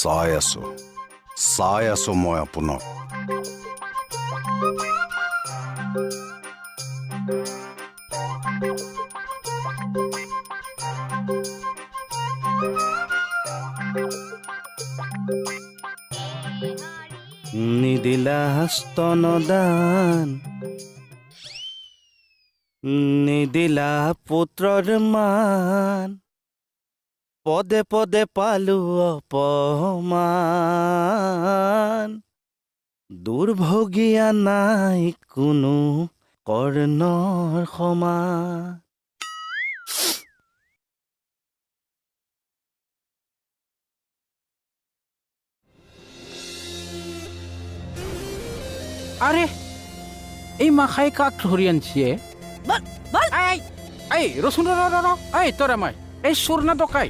চাই আছো মই আপোনাক। নিদিলা স্তনদান, নিদিলা পুত্ৰৰ মান, পদে পদে পালো অপমান। দুৰ্ভগীয়া নাই কোনো কৰ্ণৰ সমান। আৰে এই মাখাই কাক ধৰি আনছে? বল বল এই ৰচোন ৰ এই তোৰ আমাৰ এই চোৰ না ডকাই